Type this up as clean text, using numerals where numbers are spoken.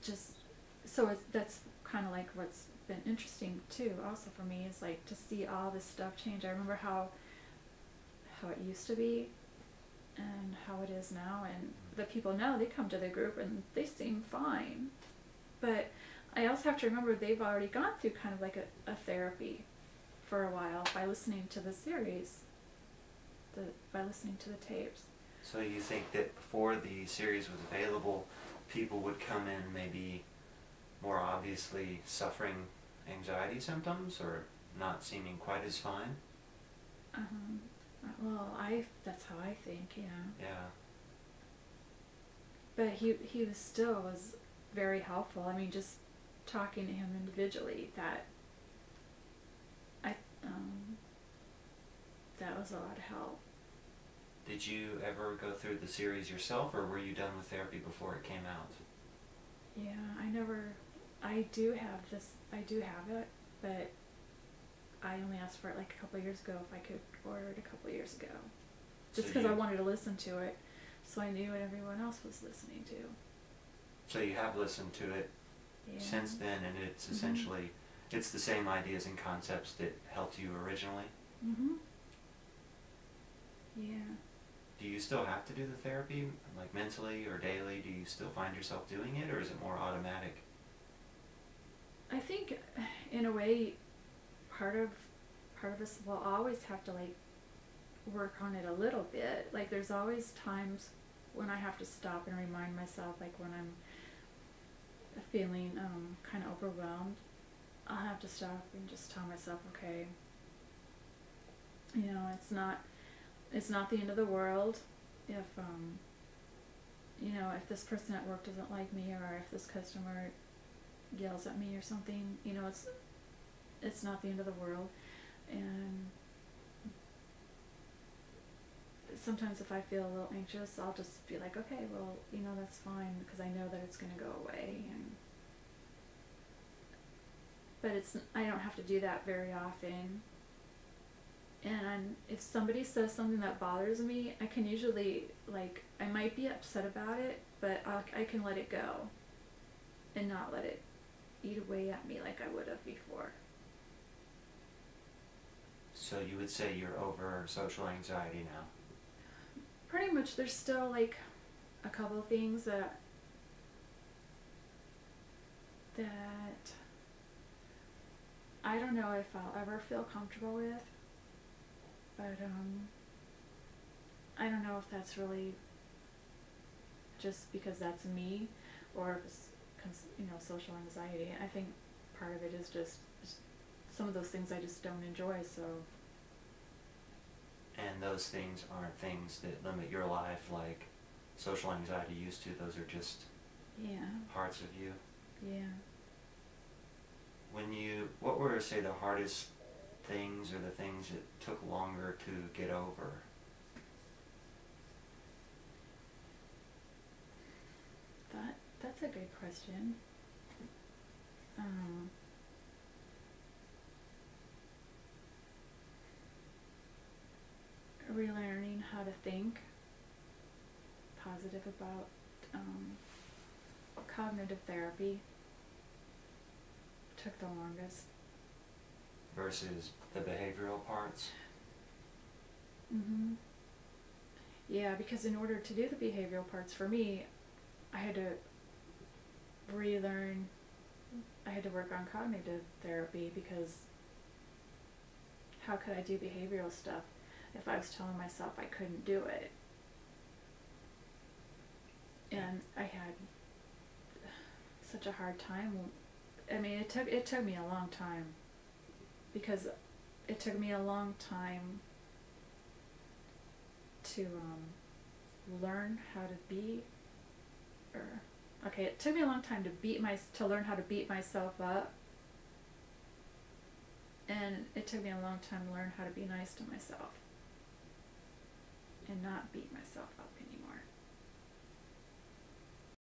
just, so that's kind of like what's been interesting too also for me, is like to see all this stuff change. I remember how it used to be and how it is now, and the people now, they come to the group and they seem fine, but I also have to remember they've already gone through kind of like a therapy for a while by listening to the series, by listening to the tapes. So you think that before the series was available, people would come in maybe more obviously suffering anxiety symptoms or not seeming quite as fine? Well, that's how I think, yeah. Yeah. But he was very helpful. I mean, just talking to him individually, that that was a lot of help. Did you ever go through the series yourself, or were you done with therapy before it came out? Yeah, I do have it, but I only asked for it like a couple of years ago, if I could order it a couple of years ago. Just because I wanted to listen to it, so I knew what everyone else was listening to. So you have listened to it since then, and it's essentially, it's the same ideas and concepts that helped you originally? Yeah. Do you still have to do the therapy, like mentally or daily? Do you still find yourself doing it, or is it more automatic? I think, in a way, part of us will always have to like work on it a little bit. Like there's always times when I have to stop and remind myself, like when I'm feeling kind of overwhelmed, I'll have to stop and just tell myself, okay, you know, it's not the end of the world if you know, if this person at work doesn't like me, or if this customer yells at me or something, you know, it's not the end of the world. And sometimes if I feel a little anxious, I'll just be like, okay, well, you know, that's fine, because I know that it's going to go away. But I don't have to do that very often. And if somebody says something that bothers me, I can usually, like, I might be upset about it, but I can let it go and not let it eat away at me like I would have before. So you would say you're over social anxiety now? Pretty much. There's still like a couple of things that I don't know if I'll ever feel comfortable with, but I don't know if that's really just because that's me, or if it's, you know, social anxiety. I think part of it is just some of those things I just don't enjoy, so. And those things aren't things that limit your life like social anxiety used to. Those are just parts of you. Yeah. What were, say, the hardest things, or the things that took longer to get over? That's a good question. Relearning how to think positive about cognitive therapy took the longest. Versus the behavioral parts? Yeah, because in order to do the behavioral parts for me, I had to relearn, I had to work on cognitive therapy, because how could I do behavioral stuff if I was telling myself I couldn't do it? And I had such a hard time. I mean, it took me a long time, because it took me a long time to learn how to be, it took me a long time to learn how to beat myself up, and it took me a long time to learn how to be nice to myself and not beat myself up anymore.